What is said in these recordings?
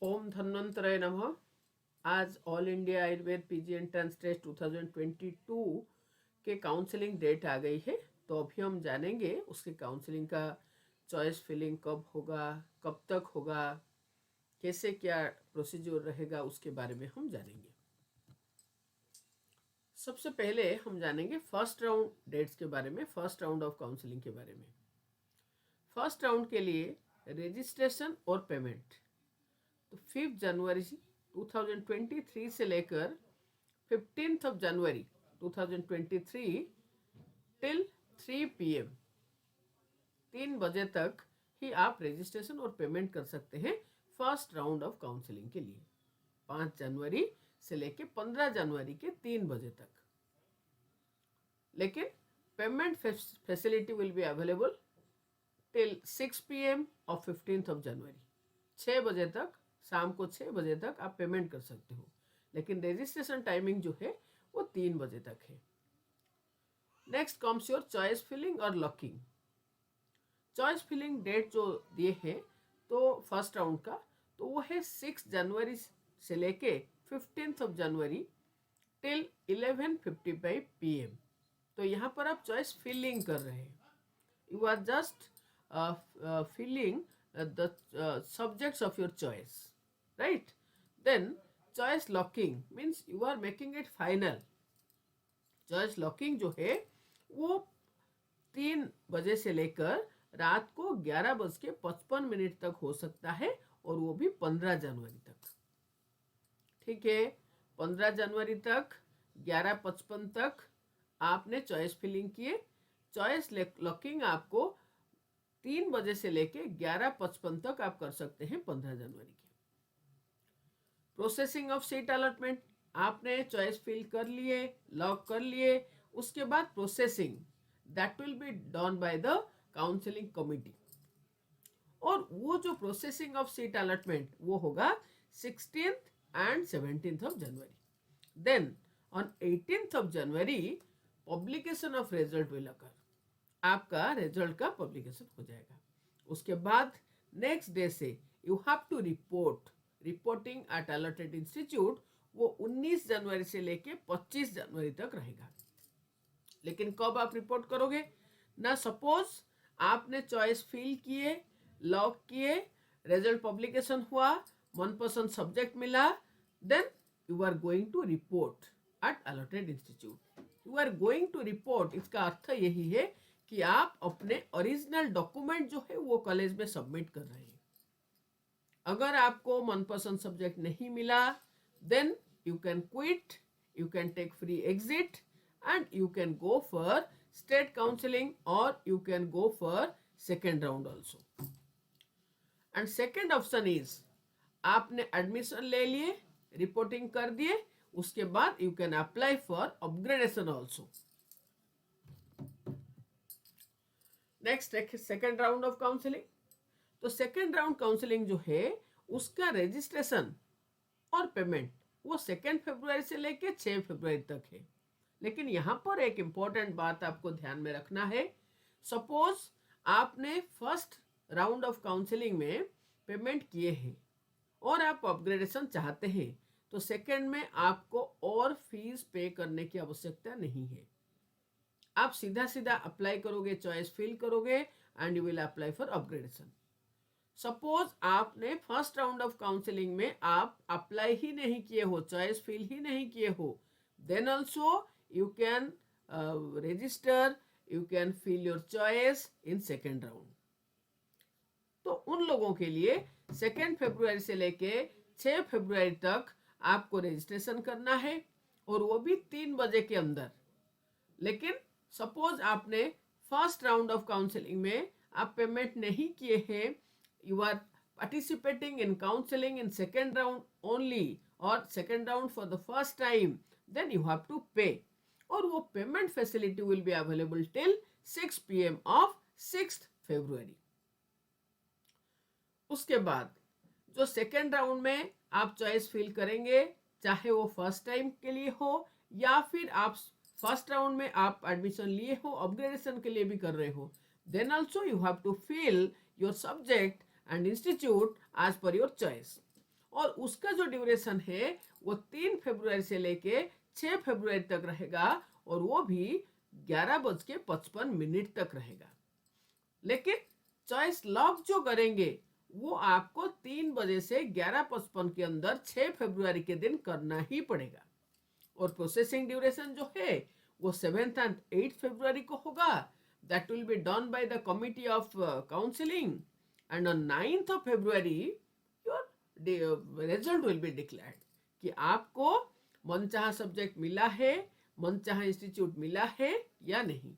ओम धन्वंतराय नमः। आज all India Ayurveda PG entrance test 2022 के काउंसलिंग डेट आ गई है। तो अभी हम जानेंगे उसके काउंसलिंग का चॉइस फिलिंग कब होगा, कब तक होगा, कैसे क्या प्रोसीजर रहेगा, उसके बारे में हम जानेंगे। सबसे पहले हम जानेंगे फर्स्ट राउंड डेट्स के बारे में, फर्स्ट राउंड ऑफ काउंसलिंग के बारे में। फर्स्ट राउंड के लिए रजिस्ट्रेशन और पेमेंट तो 5 जनवरी 2023 से लेकर 15 जनवरी 2023 टिल 3 PM 3 बजे तक ही आप रजिस्ट्रेशन और पेमेंट कर सकते हैं फर्स्ट राउंड ऑफ काउंसलिंग के लिए। 5 जनवरी से लेकर 15 जनवरी के 3 बजे तक। लेकिन payment facility will be available till 6 PM of 15 जनवरी। 6 बजे तक, शाम को 6 बजे तक आप पेमेंट कर सकते हो। लेकिन रजिस्ट्रेशन टाइमिंग जो है वो 3 बजे तक है। Next comes your choice filling और लॉकिंग। चॉइस फिलिंग डेट जो दिए हैं तो फर्स्ट राउंड का, तो वो है 6 जनवरी से लेके 15 जनवरी टिल 11:55 PM। तो यहाँ पर आप चॉइस फिलिंग कर रहे हैं। You are just filling the subjects of your choice, right? Then choice locking means you are making it final. choice locking जो है वो 3 बजे से लेकर रात को 11:55 तक हो सकता है, और वो भी 15 जनवरी तक। ठीक है, 15 जनवरी तक 11:55 तक आपने चॉइस फिलिंग किए। चॉइस लॉकिंग आपको 3 बजे से लेके 11:55 तक आप कर सकते हैं 15 जनवरी के। प्रोसेसिंग ऑफ सीट अलॉटमेंट, आपने चॉइस फिल कर लिए, लॉक कर लिए, उसके बाद processing that will be done by the counselling committee. और वो जो प्रोसेसिंग ऑफ सीट अलॉटमेंट वो होगा 16th and 17th of January. Then on 18th of January publication of result will occur. आपका रिजल्ट का पब्लिकेशन हो जाएगा। उसके बाद नेक्स्ट डे से you have to reporting at allotted institute, वो 19 जनवरी से लेके 25 जनवरी तक रहेगा। लेकिन कब आप रिपोर्ट करोगे ना, सपोज आपने चॉइस फिल किए, लॉक किए, रिजल्ट पब्लिकेशन हुआ, मनपसंद सब्जेक्ट मिला, then you are going to report at allotted institute. You are going to report, इसका अर्थ यही है कि आप अपने ओरिजिनल डॉक्यूमेंट जो है वो कॉलेज में सबमिट कर रहे हैं। अगर आपको मनपसंद सब्जेक्ट नहीं मिला, then you can quit, you can take free exit and you can go for state counselling, और you can go for second round also. And second option is, आपने एडमिशन ले लिए, रिपोर्टिंग कर दिए, उसके बाद you can apply for upgradation also. Next second round of counselling. तो second round counselling जो है उसका रजिस्ट्रेशन और पेमेंट वो 2 फरवरी से लेके 6 फरवरी तक है। लेकिन यहाँ पर एक इम्पॉर्टेंट बात आपको ध्यान में रखना है। सपोज आपने फर्स्ट राउंड ऑफ काउंसलिंग में पेमेंट किए हैं और आप अपग्रेडेशन चाहते हैं, तो सेकेंड में आपको और फीस पे करने की आवश्यकता नहीं है। आप सीधा सीधा अप्लाई करोगे, चॉइस फिल करोगे and you will apply for upgradation. Suppose आपने फर्स्ट राउंड ऑफ काउंसलिंग में आप अप्लाई ही नहीं किए हो, चॉइस फिल ही नहीं किए हो, then also you can register, you can fill your choice in second round. तो उन लोगों के लिए 2 फरवरी से लेके 6 फरवरी तक आपको रजिस्ट्रेशन करना है, और वो भी 3 बजे के अंदर। लेकिन सपोज आपने फर्स्ट राउंड ऑफ काउंसलिंग में आप पेमेंट नहीं किए हैं, you are participating in counselling in second round only, और second round for the first time, then you have to pay. और वो payment facility will be available till 6 PM of 6 February. उसके बाद जो सेकेंड राउंड में आप choice fill करेंगे, चाहे वो फर्स्ट टाइम के लिए हो या फिर आप फर्स्ट राउंड में आप एडमिशन लिए हो, अपग्रेडेशन के लिए भी कर रहे हो, then also you have to fill your subject and institute as per your choice. और उसका जो ड्यूरेशन है वो 3 फरवरी से लेके 6 फरवरी तक रहेगा और वो भी 11:55 तक रहेगा। लेकिन चॉइस लॉक जो करेंगे वो आपको 3 बजे से 11:55 के अंदर 6 फरवरी के दिन करना ही पड़ेगा। और प्रोसेसिंग ड्यूरेशन जो है वो 7th and 8th फरवरी को होगा। That will be done by the committee of counselling and on 9th of February your result will be declared कि आपको मनचाहा सब्जेक्ट मिला है, मनचाहा इंस्टीट्यूट मिला है या नहीं।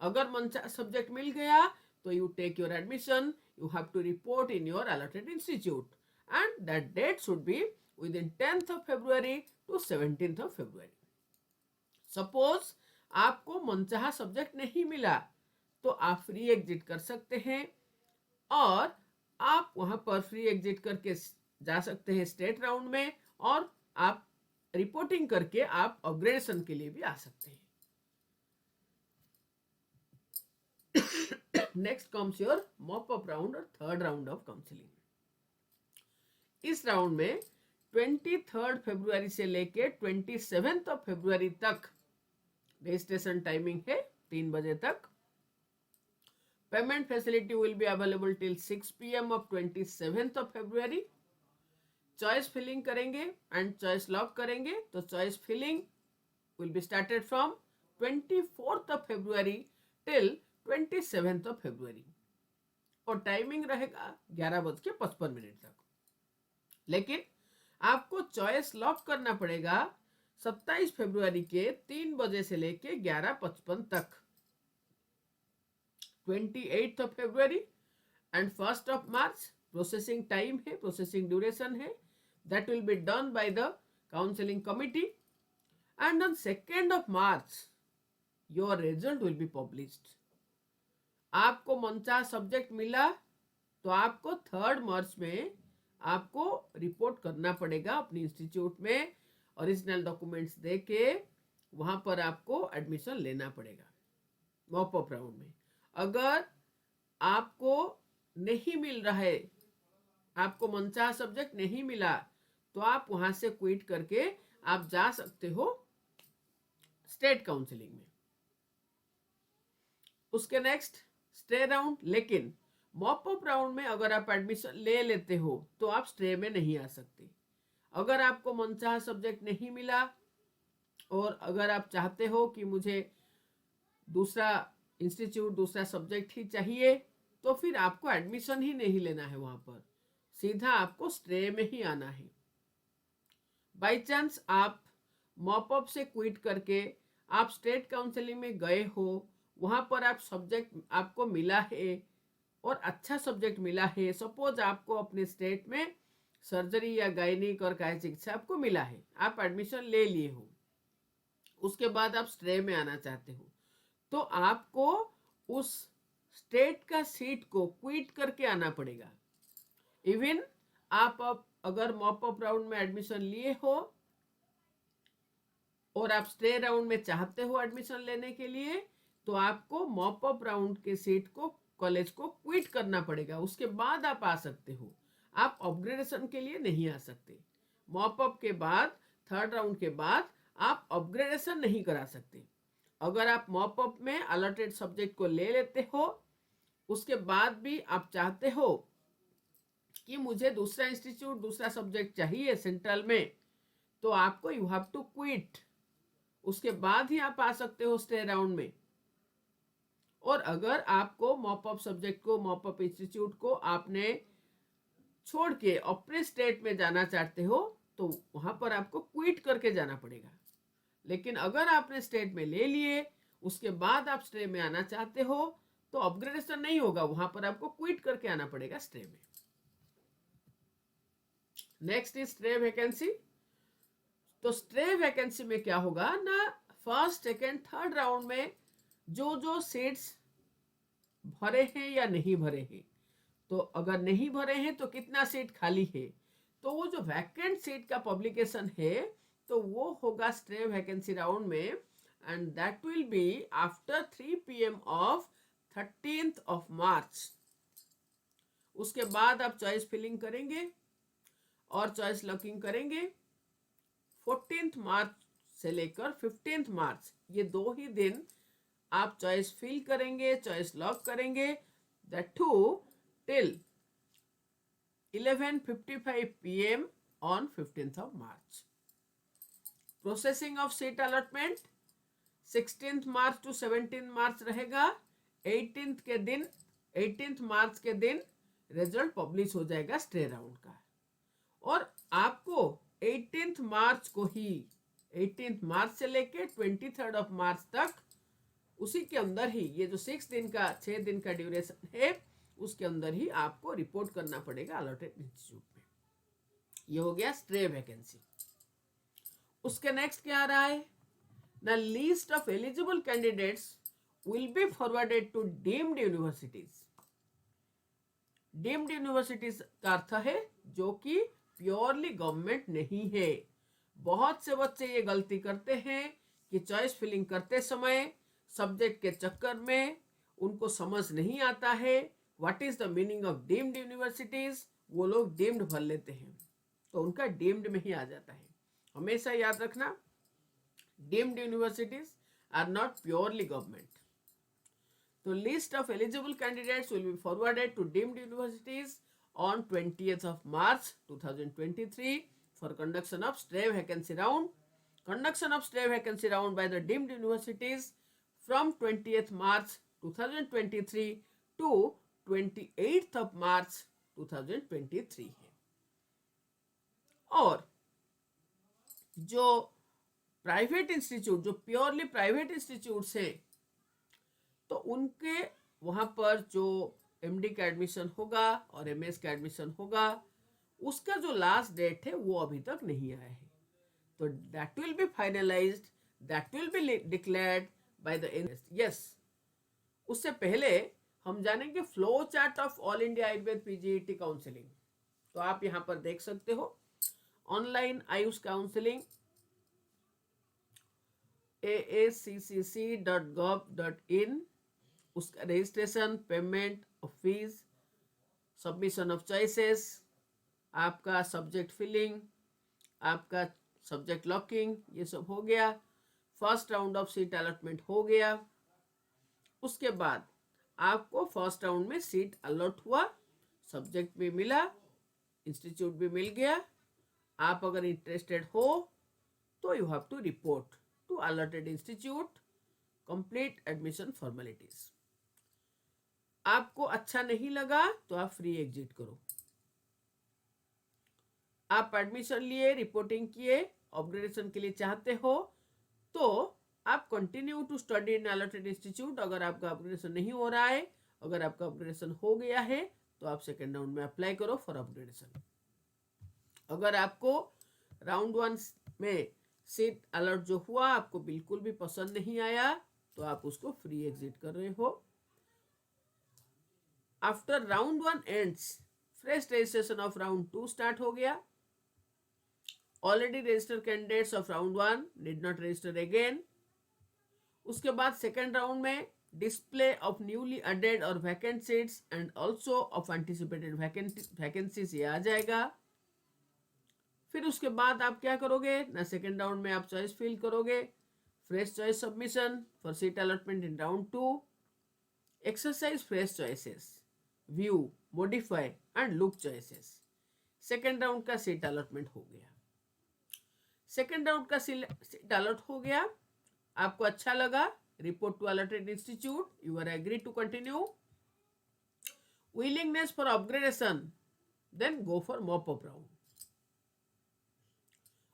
अगर मनचाहा सब्जेक्ट मिल गया तो you take your admission, you have to report in your allotted institute and that date should be within 10th of February to 17th of February. Suppose आपको मनचाहा सब्जेक्ट नहीं मिला तो आप फ्री एग्जिट कर सकते हैं और आप वहां पर फ्री एग्जिट करके जा सकते हैं स्टेट राउंड में और आप रिपोर्टिंग करके आप अपग्रेडेशन के लिए भी आ सकते हैं। Next comes your mop up round और थर्ड राउंड ऑफ काउंसलिंग। इस राउंड में 23 फरवरी से लेके 27 फरवरी तक रजिस्ट्रेशन टाइमिंग है 3 बजे तक। Payment facility will be available till 6 PM of 27 फरवरी। चॉइस फिलिंग करेंगे एंड चॉइस लॉक करेंगे तो choice filling will be started from 24 फरवरी टिल 27 फरवरी और टाइमिंग रहेगा 11:55 तक। लेकिन आपको चॉइस लॉक करना पड़ेगा 27 फरवरी के 3 बजे से लेके 11:55 तक। 28 फरवरी एंड 1 मार्च प्रोसेसिंग टाइम है, प्रोसेसिंग ड्यूरेशन है। That will be done by the counselling committee and on 2 March your result will be published. आपको मनचाहा सब्जेक्ट मिला तो आपको 3 मार्च में आपको रिपोर्ट करना पड़ेगा अपने इंस्टीट्यूट में, ओरिजिनल डॉक्यूमेंट्स देके वहां पर आपको एडमिशन लेना पड़ेगा मॉप अप राउंड में। अगर आपको नहीं मिल रहा है, आपको मनचाहा सब्जेक्ट नहीं मिला तो आप वहां से क्विट करके आप जा सकते हो स्टेट काउंसलिंग में। उसके नेक्स्ट स्टे राउंड। लेकिन मॉप अप राउंड में अगर आप एडमिशन ले लेते हो तो आप स्टे में नहीं आ सकते। अगर आपको मनचाहा सब्जेक्ट नहीं मिला और अगर आप चाहते हो कि मुझे दूसरा इंस्टीट्यूट दूसरा सब्जेक्ट ही चाहिए तो फिर आपको एडमिशन ही नहीं लेना है, वहां पर सीधा आपको स्टे में ही आना है। बाई चांस आप मॉप अप से क्विट करके आप स्टेट काउंसलिंग में गए हो, वहां पर आप सब्जेक्ट आपको मिला है और अच्छा सब्जेक्ट मिला है, सपोज आपको अपने स्टेट में सर्जरी या गायनिक और काया चिकित्सा आपको मिला है, आप एडमिशन ले लिए हो, उसके बाद आप स्टे में आना चाहते हो तो आपको उस स्टेट का सीट को क्विट करके आना पड़ेगा। इवन आप अगर मॉप अप राउंड में एडमिशन लिए हो और आप स्टे राउंड में चाहते हो एडमिशन लेने के लिए तो आपको मॉप अप राउंड के सीट को कॉलेज को क्विट करना पड़ेगा, उसके बाद आप आ सकते हो। आप अपग्रेडेशन के लिए नहीं आ सकते। मॉप अप के बाद 3rd राउंड के बाद आप अपग्रेडेशन नहीं करा सकते। अगर आप मॉप अप में अलॉटेड सब्जेक्ट को ले लेते हो उसके बाद भी आप चाहते हो कि मुझे दूसरा इंस्टीट्यूट दूसरा सब्जेक्ट चाहिए सेंट्रल में तो आपको यू हैव टू क्विट, उसके बाद ही आप आ सकते हो स्टे राउंड में। और अगर आपको मॉप अप सब्जेक्ट को मॉप अप इंस्टीट्यूट को आपने छोड़ के अपने स्टेट में जाना चाहते हो तो वहां पर आपको क्विट करके जाना पड़ेगा। लेकिन अगर आपने स्टेट में ले लिए उसके बाद आप स्टे में आना चाहते हो तो अपग्रेडेशन नहीं होगा, वहां पर आपको क्विट करके आना पड़ेगा स्टे में। Next is stay vacancy. तो स्टे वैकेंसी में क्या होगा ना, 1st, 2nd, 3rd राउंड में जो सीट्स भरे हैं या नहीं भरे हैं, तो अगर नहीं भरे हैं तो कितना सीट खाली है, तो वो जो वैकेंट सीट का पब्लिकेशन है तो वो होगा स्टे वैकेंसी राउंड में and that will be after 3 PM of 13th March। उसके बाद आप चॉइस फिलिंग करेंगे और चॉइस लॉकिंग करेंगे 14 मार्च से लेकर 15 मार्च, ये 2 ही दिन आप चॉइस फिल करेंगे, चॉइस लॉक करेंगे, that too till 11:55 PM on 15th of March. Processing of seat allotment 16th March two 17th मार्च रहेगा। 18th मार्च के दिन रिजल्ट पब्लिश हो जाएगा स्टे राउंड का, और आपको 18th मार्च को ही 18th मार्च से लेके 23rd ऑफ मार्च तक उसी के अंदर ही ये जो 6 दिन का ड्यूरेशन है उसके अंदर ही आपको रिपोर्ट करना पड़ेगा अलॉटेड इंस्टीट्यूट में। ये हो गया स्ट्रे वैकेंसी। उसके नेक्स्ट क्या आ रहा है, the list of eligible candidates will be forwarded to deemed universities. Deemed universities का अर्थ है जो कि प्योरली गवर्नमेंट नहीं है। बहुत से बच्चे ये गलती करते हैं कि चॉइस फिलिंग करते समय सब्जेक्ट के चक्कर में उनको समझ नहीं आता है what is the meaning of deemed universities, वो लोग डीम्ड भर लेते हैं तो उनका डीम्ड में ही आ जाता है। हमेशा याद रखना, deemed universities are not purely government. तो list of eligible candidates will be forwarded to deemed universities on 20th of March 2023 for conduction of stray vacancy round. Conduction of stray vacancy round by the deemed universities from 20th March 2023 to 28th of March 2023 है। और जो private institute, जो purely private institutes हैं, तो उनके वहाँ पर जो एमडी का एडमिशन होगा और एमएस का एडमिशन होगा, उसका जो लास्ट डेट है वो अभी तक नहीं आया है। तो that will be finalized, that will be declared by the yes. उससे पहले हम जानेंगे flow chart of all India Ayurveda PGET counselling. तो आप यहाँ पर देख सकते हो ऑनलाइन आयुष काउंसलिंग AACCC.gov.in, उसका registration, payment of fees, submission of choices, आपका सब्जेक्ट फिलिंग, आपका सब्जेक्ट लॉकिंग, ये सब हो गया। First round of seat allotment हो गया। उसके बाद आपको फर्स्ट राउंड में सीट अलॉट हुआ, सब्जेक्ट भी मिला, इंस्टीट्यूट भी मिल गया। आप अगर इंटरेस्टेड हो तो you have to report to allotted institute, complete admission formalities. आपको अच्छा नहीं लगा तो आप फ्री एग्जिट करो। आप एडमिशन लिए, रिपोर्टिंग किए, अपग्रेडेशन के लिए चाहते हो तो आप continue to study in allotted institute. अगर आपका अपग्रेडेशन नहीं हो रहा है, अगर आपका अपग्रेडेशन हो गया है तो आप सेकेंड राउंड में अप्लाई करो फॉर अपग्रेडेशन। अगर आपको राउंड 1 में सीट अलॉट जो हुआ आपको बिल्कुल भी पसंद नहीं आया तो आप उसको फ्री एग्जिट कर रहे हो। After round 1 ends, fresh registration of round 2 start हो गया। Already registered candidates of round 1 did not register again. उसके बाद सेकेंड राउंड में डिस्प्ले ऑफ न्यूली एडेड और vacant seats and also of anticipated vacancies ये आ जाएगा। फिर उसके बाद आप क्या करोगे ना, सेकेंड राउंड में आप चॉइस फिल करोगे, fresh choice submission for seat allotment in round 2, exercise fresh choices, view, modify and look choices. Second round का सीट अलॉटमेंट हो गया। सेकेंड राउंड का सीट अलॉट हो गया, आपको अच्छा लगा, report to allotted institute, you are agree to continue. Willingness for upgradation, then go for mop up round.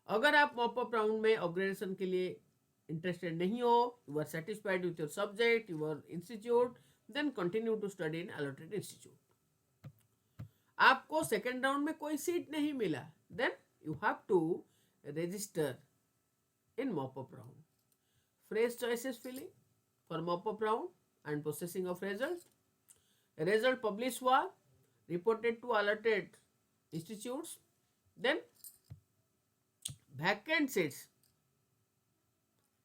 अगर आप मॉप अप राउंड में अपग्रेडेशन के लिए इंटरेस्टेड नहीं हो, you are satisfied with your subject, your institute, then continue to study in allotted institute. आपको second round में कोई सीट नहीं मिला, then you have to register in mop up round. Fresh choices filling for mop up round and processing of result. Result publish हुआ, reported to allotted institutes, then vacant seats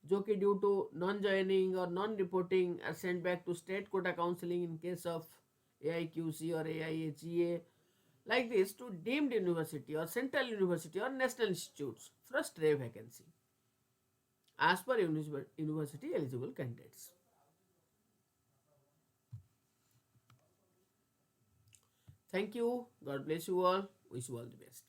जो कि due to non joining और non reporting are sent back to state quota counselling in case of AIQC और AIHEA like this to deemed university or central university or national institutes for a stray vacancy as per university eligible candidates. Thank you. God bless you all. Wish you all the best.